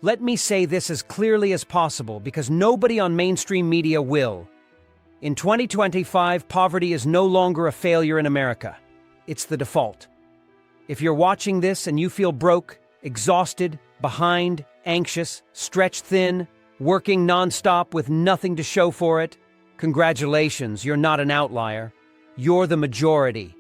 Let me say this as clearly as possible because nobody on mainstream media will. In 2025, poverty is no longer a failure in America. It's the default. If you're watching this and you feel broke, exhausted, behind, anxious, stretched thin, working nonstop with nothing to show for it, congratulations, you're not an outlier. You're the majority.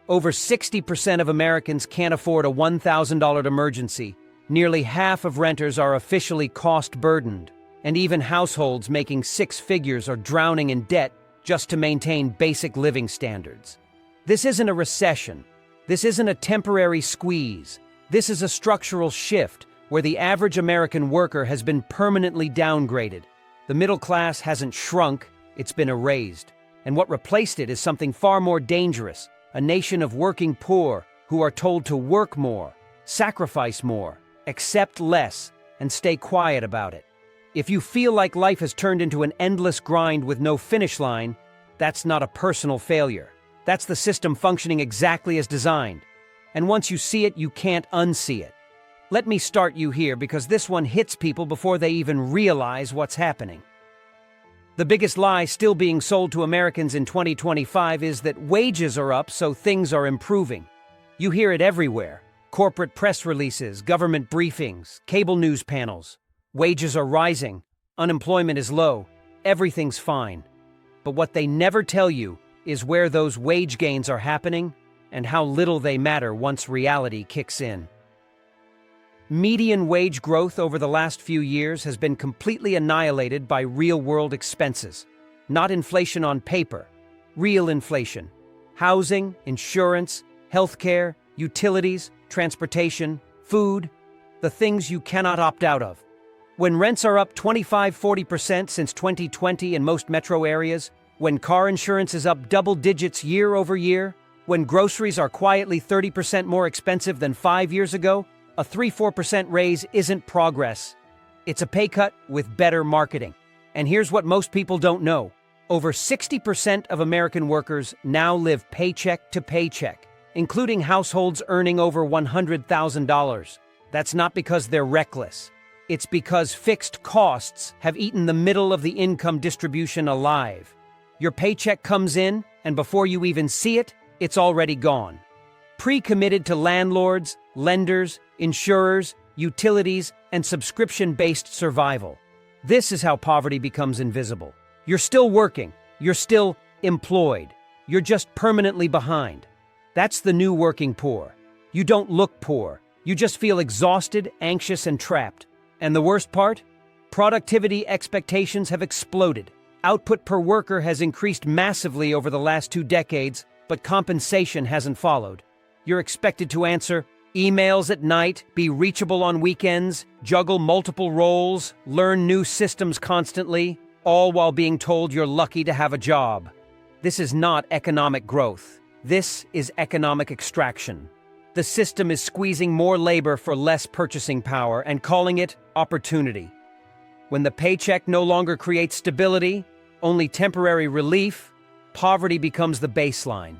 Over 60% of Americans can't afford a $1,000 emergency. Nearly half of renters are officially cost-burdened, and even households making six figures are drowning in debt just to maintain basic living standards. This isn't a recession. This isn't a temporary squeeze. This is a structural shift where the average American worker has been permanently downgraded. The middle class hasn't shrunk, it's been erased. And what replaced it is something far more dangerous, a nation of working poor who are told to work more, sacrifice more, accept less, and stay quiet about it. If you feel like life has turned into an endless grind with no finish line, that's not a personal failure. That's the system functioning exactly as designed. And once you see it, you can't unsee it. Let me start you here because this one hits people before they even realize what's happening. The biggest lie still being sold to Americans in 2025 is that wages are up, so things are improving. You hear it everywhere. Corporate press releases, government briefings, cable news panels. Wages are rising, unemployment is low, everything's fine. But what they never tell you is where those wage gains are happening and how little they matter once reality kicks in. Median wage growth over the last few years has been completely annihilated by real-world expenses. Not inflation on paper, real inflation. Housing, insurance, healthcare, utilities, transportation, food, the things you cannot opt out of. When rents are up 25–40% since 2020 in most metro areas, when car insurance is up double digits year over year, when groceries are quietly 30% more expensive than 5 years ago, a 3–4% raise isn't progress. It's a pay cut with better marketing. And here's what most people don't know. Over 60% of American workers now live paycheck to paycheck, including households earning over $100,000. That's not because they're reckless. It's because fixed costs have eaten the middle of the income distribution alive. Your paycheck comes in, and before you even see it, it's already gone. Pre-committed to landlords, lenders, insurers, utilities, and subscription-based survival. This is how poverty becomes invisible. You're still working. You're still employed. You're just permanently behind. That's the new working poor. You don't look poor. You just feel exhausted, anxious, and trapped. And the worst part? Productivity expectations have exploded. Output per worker has increased massively over the last 2 decades, but compensation hasn't followed. You're expected to answer emails at night, be reachable on weekends, juggle multiple roles, learn new systems constantly, all while being told you're lucky to have a job. This is not economic growth. This is economic extraction. The system is squeezing more labor for less purchasing power and calling it opportunity. When the paycheck no longer creates stability, only temporary relief, poverty becomes the baseline.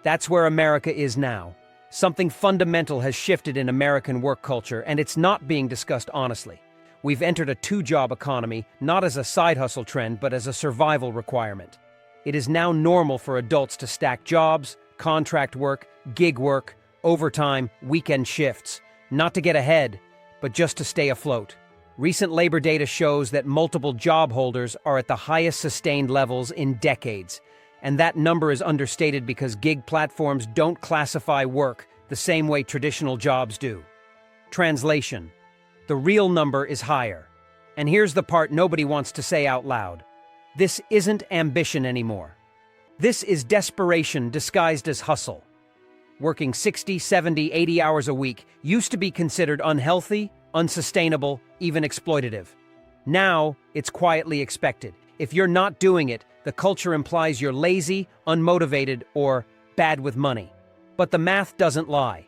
That's where America is now. Something fundamental has shifted in American work culture, and it's not being discussed honestly. We've entered a 2-job economy, not as a side hustle trend, but as a survival requirement. It is now normal for adults to stack jobs, contract work, gig work, overtime, weekend shifts, not to get ahead, but just to stay afloat. Recent labor data shows that multiple job holders are at the highest sustained levels in decades. And that number is understated because gig platforms don't classify work the same way traditional jobs do. Translation: the real number is higher. And here's the part nobody wants to say out loud. This isn't ambition anymore. This is desperation disguised as hustle. Working 60, 70, 80 hours a week used to be considered unhealthy, unsustainable, even exploitative. Now, it's quietly expected. If you're not doing it, the culture implies you're lazy, unmotivated, or bad with money. But the math doesn't lie.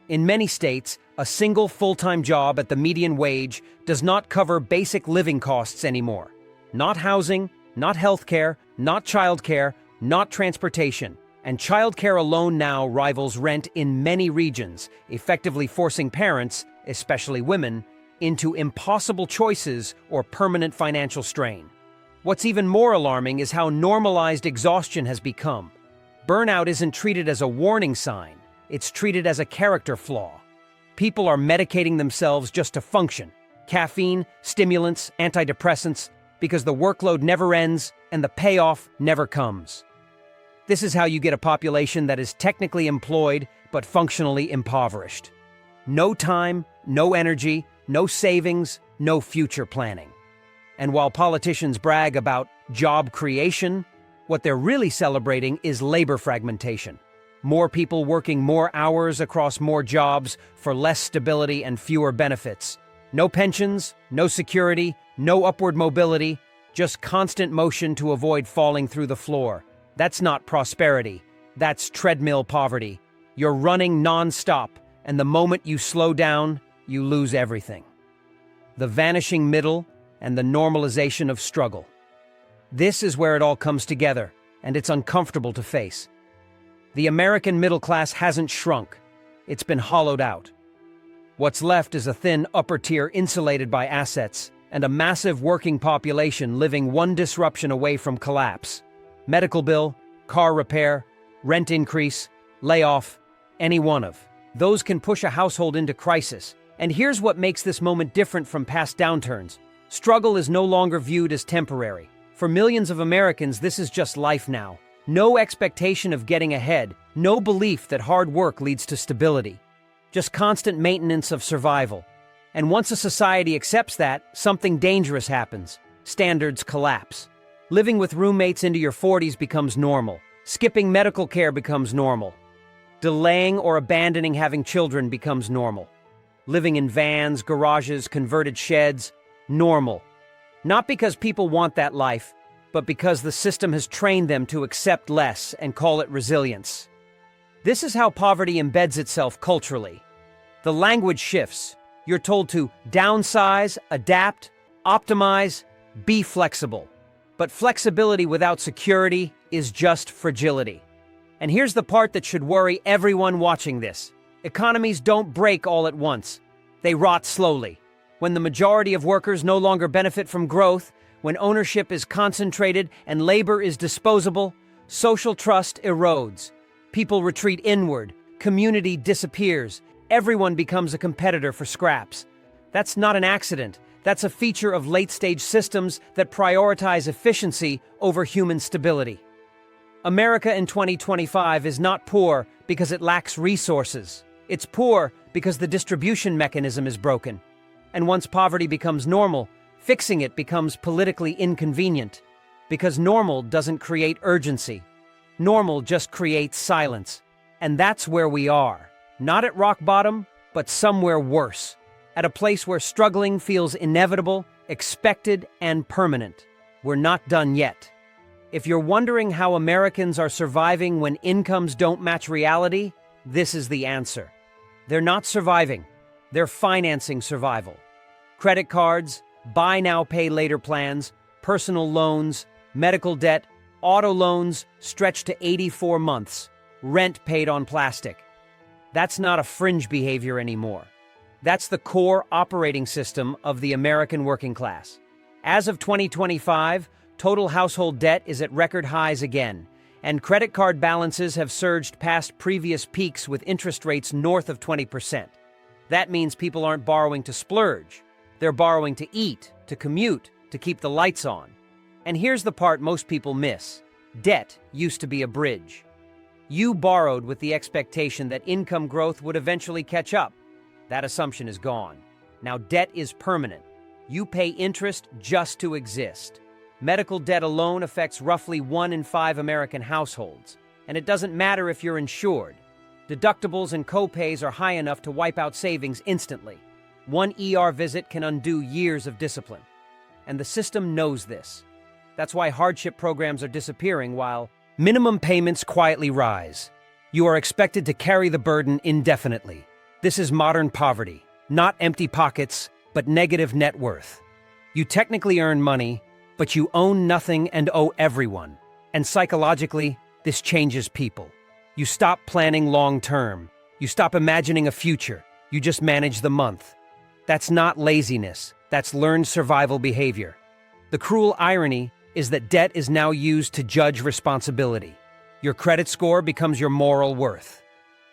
In many states, a single full-time job at the median wage does not cover basic living costs anymore. Not housing, not healthcare, not childcare, not transportation. And childcare alone now rivals rent in many regions, effectively forcing parents, especially women, into impossible choices or permanent financial strain. What's even more alarming is how normalized exhaustion has become. Burnout isn't treated as a warning sign, it's treated as a character flaw. People are medicating themselves just to function. Caffeine, stimulants, antidepressants, because the workload never ends and the payoff never comes. This is how you get a population that is technically employed but functionally impoverished. No time, no energy, no savings, no future planning. And while politicians brag about job creation, what they're really celebrating is labor fragmentation. More people working more hours across more jobs for less stability and fewer benefits. No pensions, no security, no upward mobility, just constant motion to avoid falling through the floor. That's not prosperity. That's treadmill poverty. You're running nonstop, and the moment you slow down, you lose everything. The vanishing middle and the normalization of struggle. This is where it all comes together, and it's uncomfortable to face. The American middle class hasn't shrunk. It's been hollowed out. What's left is a thin upper tier insulated by assets, and a massive working population living one disruption away from collapse. Medical bill, car repair, rent increase, layoff, any one of those can push a household into crisis. And here's what makes this moment different from past downturns. Struggle is no longer viewed as temporary. For millions of Americans, this is just life now. No expectation of getting ahead, no belief that hard work leads to stability. Just constant maintenance of survival. And once a society accepts that, something dangerous happens. Standards collapse. Living with roommates into your 40s becomes normal. Skipping medical care becomes normal. Delaying or abandoning having children becomes normal. Living in vans, garages, converted sheds, normal. Not because people want that life, but because the system has trained them to accept less and call it resilience. This is how poverty embeds itself culturally. The language shifts. You're told to downsize, adapt, optimize, be flexible. But flexibility without security is just fragility. And here's the part that should worry everyone watching this. Economies don't break all at once. They rot slowly. When the majority of workers no longer benefit from growth, when ownership is concentrated and labor is disposable, social trust erodes. People retreat inward, community disappears, everyone becomes a competitor for scraps. That's not an accident. That's a feature of late-stage systems that prioritize efficiency over human stability. America in 2025 is not poor because it lacks resources. It's poor because the distribution mechanism is broken. And once poverty becomes normal, fixing it becomes politically inconvenient. Because normal doesn't create urgency. Normal just creates silence. And that's where we are. Not at rock bottom, but somewhere worse. At a place where struggling feels inevitable, expected, and permanent. We're not done yet. If you're wondering how Americans are surviving when incomes don't match reality, this is the answer. They're not surviving. They're financing survival. Credit cards, buy now, pay later plans, personal loans, medical debt, auto loans stretched to 84 months, rent paid on plastic. That's not a fringe behavior anymore. That's the core operating system of the American working class. As of 2025, total household debt is at record highs again, and credit card balances have surged past previous peaks with interest rates north of 20%. That means people aren't borrowing to splurge. They're borrowing to eat, to commute, to keep the lights on. And here's the part most people miss. Debt used to be a bridge. You borrowed with the expectation that income growth would eventually catch up. That assumption is gone. Now debt is permanent. You pay interest just to exist. Medical debt alone affects roughly 1 in 5 American households, and it doesn't matter if you're insured. Deductibles and co-pays are high enough to wipe out savings instantly. One ER visit can undo years of discipline. And the system knows this. That's why hardship programs are disappearing while minimum payments quietly rise. You are expected to carry the burden indefinitely. This is modern poverty, not empty pockets, but negative net worth. You technically earn money, but you own nothing and owe everyone. And psychologically, this changes people. You stop planning long term. You stop imagining a future. You just manage the month. That's not laziness, that's learned survival behavior. The cruel irony is that debt is now used to judge responsibility. Your credit score becomes your moral worth.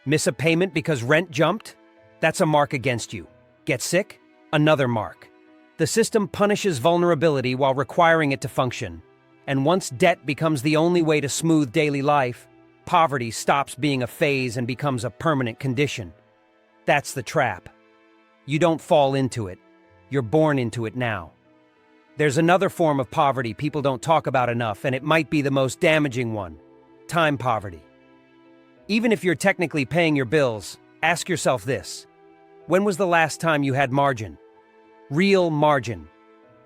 Miss a payment because rent jumped? That's a mark against you. Get sick? Another mark. The system punishes vulnerability while requiring it to function. And once debt becomes the only way to smooth daily life, poverty stops being a phase and becomes a permanent condition. That's the trap. You don't fall into it. You're born into it now. There's another form of poverty people don't talk about enough, and it might be the most damaging one: time poverty. Even if you're technically paying your bills, ask yourself this: when was the last time you had margin? Real margin.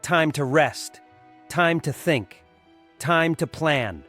Time to rest. Time to think. Time to plan.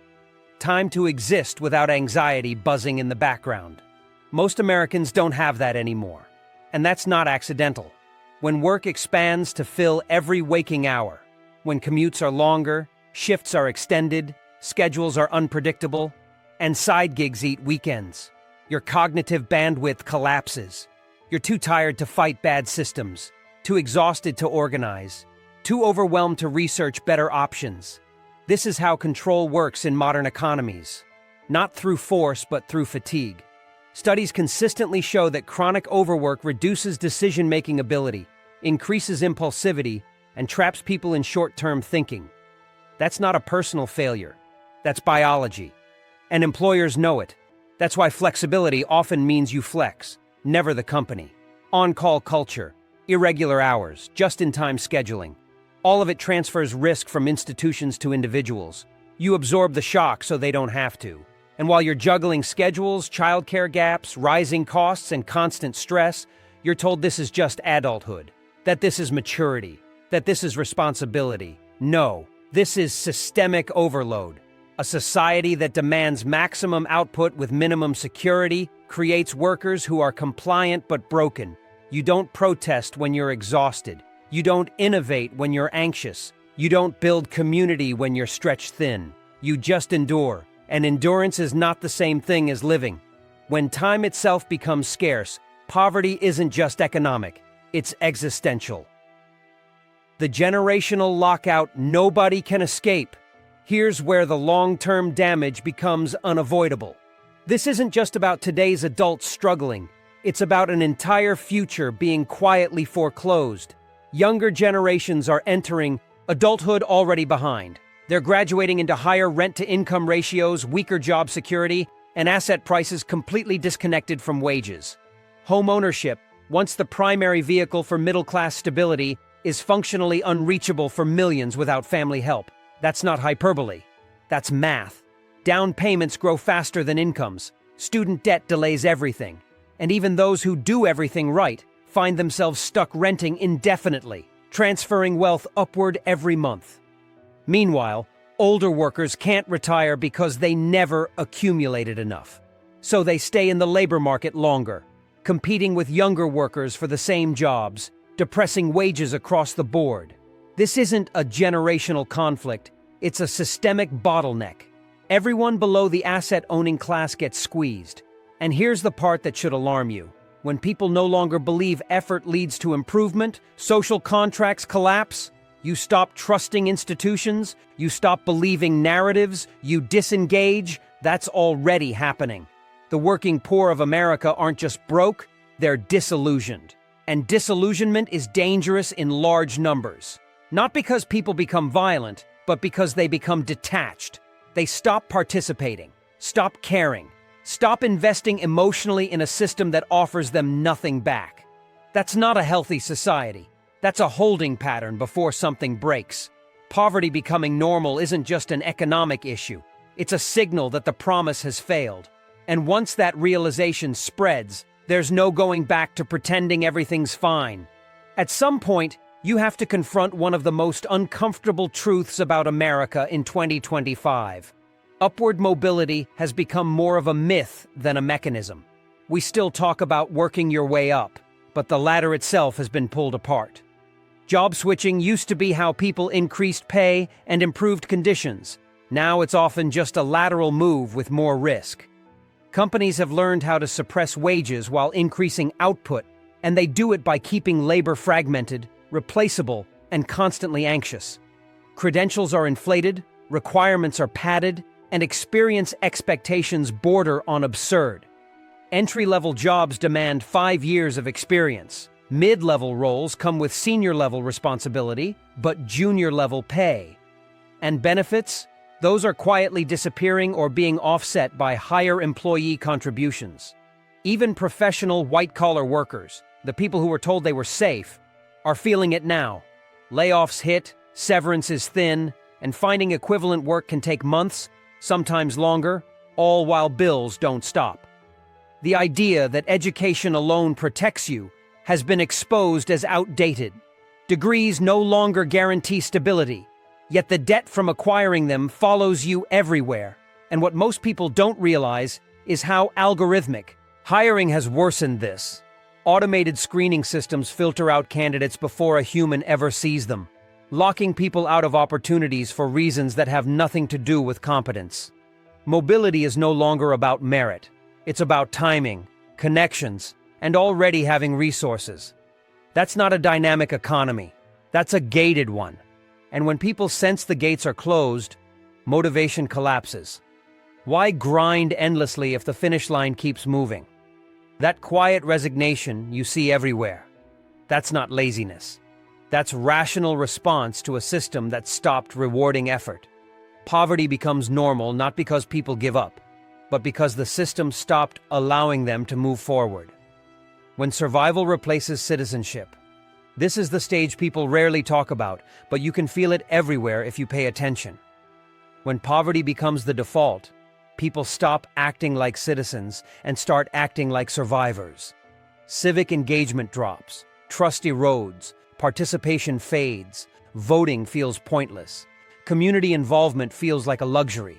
Time to exist without anxiety buzzing in the background. Most Americans don't have that anymore. And that's not accidental. When work expands to fill every waking hour, when commutes are longer, shifts are extended, schedules are unpredictable, and side gigs eat weekends, your cognitive bandwidth collapses. You're too tired to fight bad systems, too exhausted to organize, too overwhelmed to research better options. This is how control works in modern economies. Not through force, but through fatigue. Studies consistently show that chronic overwork reduces decision-making ability, increases impulsivity, and traps people in short-term thinking. That's not a personal failure. That's biology. And employers know it. That's why flexibility often means you flex, never the company. On-call culture, irregular hours, just-in-time scheduling. All of it transfers risk from institutions to individuals. You absorb the shock so they don't have to. And while you're juggling schedules, childcare gaps, rising costs, and constant stress, you're told this is just adulthood, that this is maturity, that this is responsibility. No, this is systemic overload. A society that demands maximum output with minimum security creates workers who are compliant but broken. You don't protest when you're exhausted. You don't innovate when you're anxious. You don't build community when you're stretched thin. You just endure. And endurance is not the same thing as living. When time itself becomes scarce, poverty isn't just economic, it's existential. The generational lockout nobody can escape. Here's where the long-term damage becomes unavoidable. This isn't just about today's adults struggling. It's about an entire future being quietly foreclosed. Younger generations are entering adulthood already behind. They're graduating into higher rent-to-income ratios, weaker job security, and asset prices completely disconnected from wages. Home ownership, once the primary vehicle for middle-class stability, is functionally unreachable for millions without family help. That's not hyperbole. That's math. Down payments grow faster than incomes. Student debt delays everything. And even those who do everything right find themselves stuck renting indefinitely, transferring wealth upward every month. Meanwhile, older workers can't retire because they never accumulated enough. So they stay in the labor market longer, competing with younger workers for the same jobs, depressing wages across the board. This isn't a generational conflict, it's a systemic bottleneck. Everyone below the asset-owning class gets squeezed. And here's the part that should alarm you. When people no longer believe effort leads to improvement, social contracts collapse, you stop trusting institutions, you stop believing narratives, you disengage. That's already happening. The working poor of America aren't just broke, they're disillusioned. And disillusionment is dangerous in large numbers. Not because people become violent, but because they become detached. They stop participating, stop caring, stop investing emotionally in a system that offers them nothing back. That's not a healthy society. That's a holding pattern before something breaks. Poverty becoming normal isn't just an economic issue. It's a signal that the promise has failed. And once that realization spreads, there's no going back to pretending everything's fine. At some point, you have to confront one of the most uncomfortable truths about America in 2025. Upward mobility has become more of a myth than a mechanism. We still talk about working your way up, but the ladder itself has been pulled apart. Job switching used to be how people increased pay and improved conditions. Now it's often just a lateral move with more risk. Companies have learned how to suppress wages while increasing output, And they do it by keeping labor fragmented, replaceable, and constantly anxious. Credentials are inflated, requirements are padded, and experience expectations border on absurd. Entry-level jobs demand 5 years of experience. Mid-level roles come with senior-level responsibility, but junior-level pay. And benefits? Those are quietly disappearing or being offset by higher employee contributions. Even professional white-collar workers, the people who were told they were safe, are feeling it now. Layoffs hit, severance is thin, and finding equivalent work can take months, sometimes longer, all while bills don't stop. The idea that education alone protects you has been exposed as outdated. Degrees no longer guarantee stability, yet the debt from acquiring them follows you everywhere. And what most people don't realize is how algorithmic hiring has worsened this. Automated screening systems filter out candidates before a human ever sees them, locking people out of opportunities for reasons that have nothing to do with competence. Mobility is no longer about merit. It's about timing, connections, and already having resources. That's not a dynamic economy. That's a gated one. And when people sense the gates are closed, motivation collapses. Why grind endlessly if the finish line keeps moving? That quiet resignation you see everywhere. That's not laziness. That's rational response to a system that stopped rewarding effort. Poverty becomes normal not because people give up, but because the system stopped allowing them to move forward. When survival replaces citizenship. This is the stage people rarely talk about, but you can feel it everywhere if you pay attention. When poverty becomes the default, people stop acting like citizens and start acting like survivors. Civic engagement drops, trust erodes, participation fades, voting feels pointless. Community involvement feels like a luxury.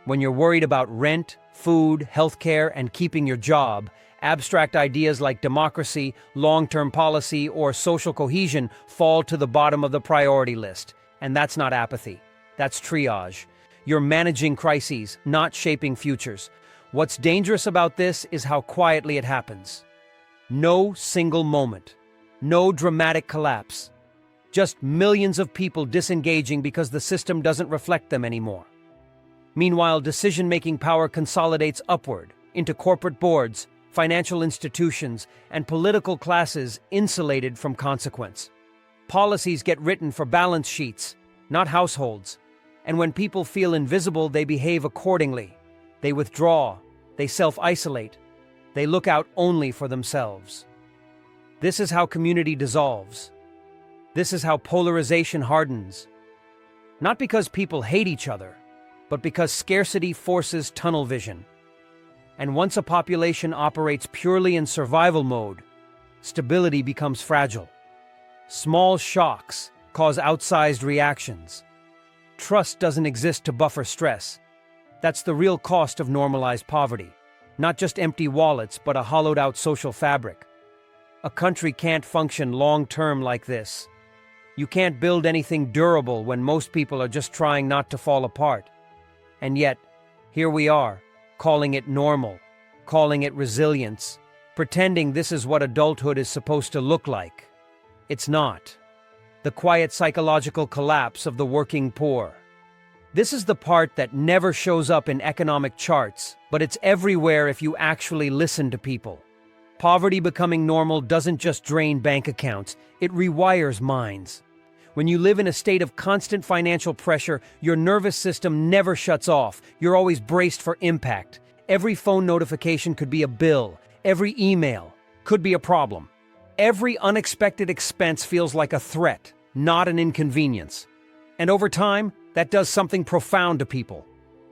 When you're worried about rent, food, healthcare, and keeping your job, abstract ideas like democracy, long-term policy, or social cohesion fall to the bottom of the priority list. And that's not apathy. That's triage. You're managing crises, not shaping futures. What's dangerous about this is how quietly it happens. No single moment. No dramatic collapse. Just millions of people disengaging because the system doesn't reflect them anymore. Meanwhile, decision-making power consolidates upward into corporate boards, financial institutions, and political classes insulated from consequence. Policies get written for balance sheets, not households. And when people feel invisible, they behave accordingly. They withdraw, they self-isolate, they look out only for themselves. This is how community dissolves. This is how polarization hardens. Not because people hate each other, but because scarcity forces tunnel vision. And once a population operates purely in survival mode, stability becomes fragile. Small shocks cause outsized reactions. Trust doesn't exist to buffer stress. That's the real cost of normalized poverty. Not just empty wallets, but a hollowed-out social fabric. A country can't function long-term like this. You can't build anything durable when most people are just trying not to fall apart. And yet, here we are, calling it normal, calling it resilience, pretending this is what adulthood is supposed to look like. It's not. The quiet psychological collapse of the working poor. This is the part that never shows up in economic charts, but it's everywhere if you actually listen to people. Poverty becoming normal doesn't just drain bank accounts, it rewires minds. When you live in a state of constant financial pressure, your nervous system never shuts off. You're always braced for impact. Every phone notification could be a bill. Every email could be a problem. Every unexpected expense feels like a threat, not an inconvenience. And over time, that does something profound to people.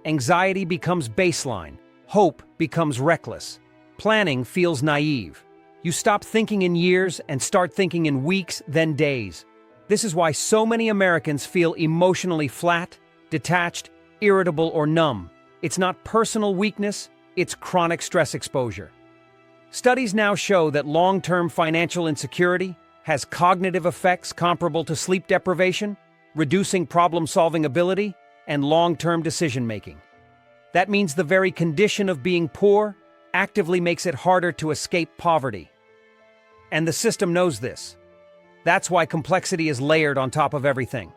Anxiety becomes baseline. Hope becomes reckless. Planning feels naive. You stop thinking in years and start thinking in weeks, then days. This is why so many Americans feel emotionally flat, detached, irritable, or numb. It's not personal weakness, it's chronic stress exposure. Studies now show that long-term financial insecurity has cognitive effects comparable to sleep deprivation, reducing problem-solving ability, and long-term decision-making. That means the very condition of being poor actively makes it harder to escape poverty. And the system knows this. That's why complexity is layered on top of everything.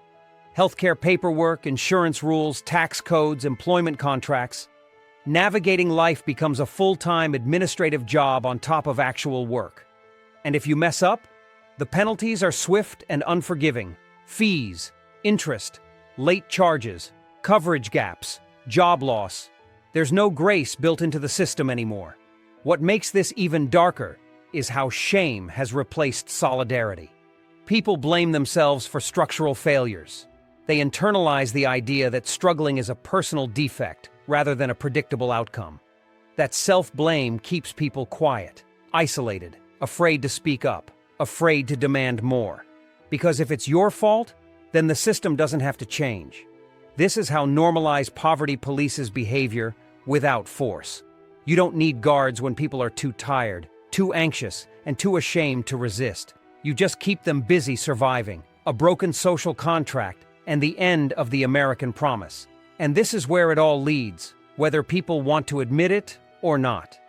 Healthcare paperwork, insurance rules, tax codes, employment contracts. Navigating life becomes a full-time administrative job on top of actual work. And if you mess up, the penalties are swift and unforgiving. Fees, interest, late charges, coverage gaps, job loss. There's no grace built into the system anymore. What makes this even darker is how shame has replaced solidarity. People blame themselves for structural failures. They internalize the idea that struggling is a personal defect rather than a predictable outcome. That self-blame keeps people quiet, isolated, afraid to speak up, afraid to demand more. Because if it's your fault, then the system doesn't have to change. This is how normalized poverty polices behavior without force. You don't need guards when people are too tired, too anxious, and too ashamed to resist. You just keep them busy surviving, a broken social contract, and the end of the American promise. And this is where it all leads, whether people want to admit it or not.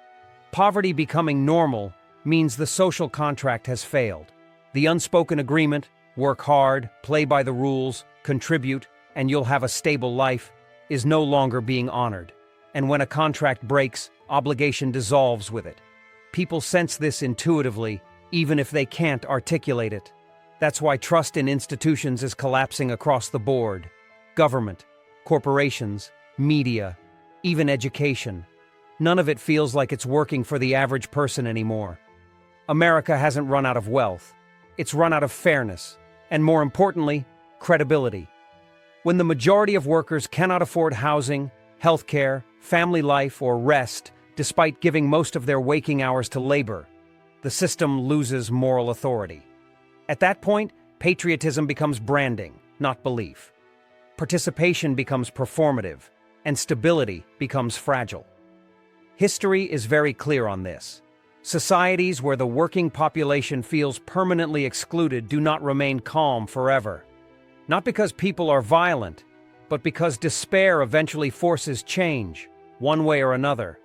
Poverty becoming normal means the social contract has failed. The unspoken agreement, work hard, play by the rules, contribute, and you'll have a stable life, is no longer being honored. And when a contract breaks, obligation dissolves with it. People sense this intuitively, even if they can't articulate it. That's why trust in institutions is collapsing across the board. Government, corporations, media, even education. None of it feels like it's working for the average person anymore. America hasn't run out of wealth. It's run out of fairness, and more importantly, credibility. When the majority of workers cannot afford housing, healthcare, family life, or rest, despite giving most of their waking hours to labor, the system loses moral authority. At that point, patriotism becomes branding, not belief. Participation becomes performative, and stability becomes fragile. History is very clear on this. Societies where the working population feels permanently excluded do not remain calm forever. Not because people are violent, but because despair eventually forces change, one way or another.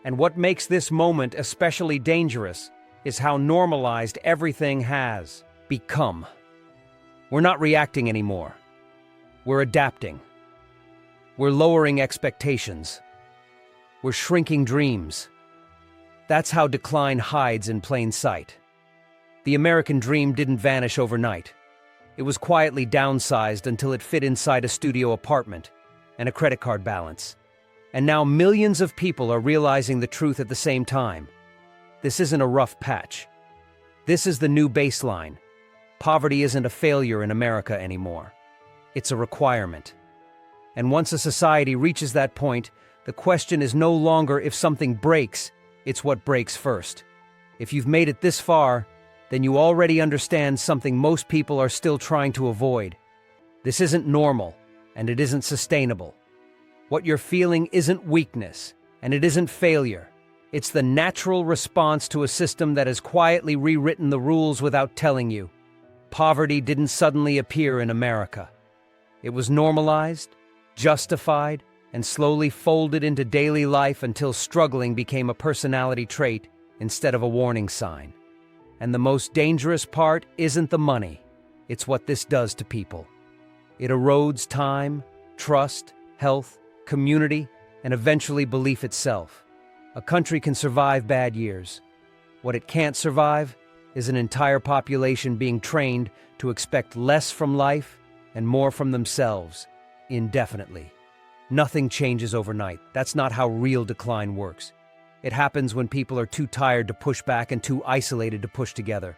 And what makes this moment especially dangerous is how normalized everything has become. We're not reacting anymore. We're adapting. We're lowering expectations. We're shrinking dreams. That's how decline hides in plain sight. The American dream didn't vanish overnight. It was quietly downsized until it fit inside a studio apartment and a credit card balance. And now millions of people are realizing the truth at the same time. This isn't a rough patch. This is the new baseline. Poverty isn't a failure in America anymore. It's a requirement. And once a society reaches that point, the question is no longer if something breaks, it's what breaks first. If you've made it this far, then you already understand something most people are still trying to avoid. This isn't normal, and it isn't sustainable. What you're feeling isn't weakness, and it isn't failure. It's the natural response to a system that has quietly rewritten the rules without telling you. Poverty didn't suddenly appear in America. It was normalized, justified, and slowly folded into daily life until struggling became a personality trait instead of a warning sign. And the most dangerous part isn't the money. It's what this does to people. It erodes time, trust, health, community, and eventually belief itself. A country can survive bad years. What it can't survive is an entire population being trained to expect less from life and more from themselves, indefinitely. Nothing changes overnight. That's not how real decline works. It happens when people are too tired to push back and too isolated to push together.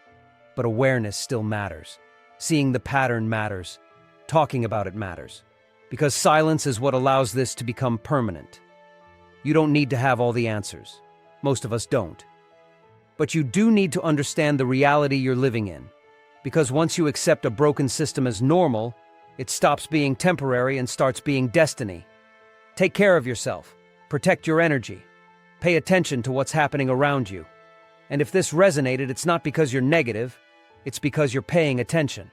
But awareness still matters. Seeing the pattern matters. Talking about it matters. Because silence is what allows this to become permanent. You don't need to have all the answers. Most of us don't. But you do need to understand the reality you're living in. Because once you accept a broken system as normal, it stops being temporary and starts being destiny. Take care of yourself. Protect your energy. Pay attention to what's happening around you. And if this resonated, it's not because you're negative, it's because you're paying attention.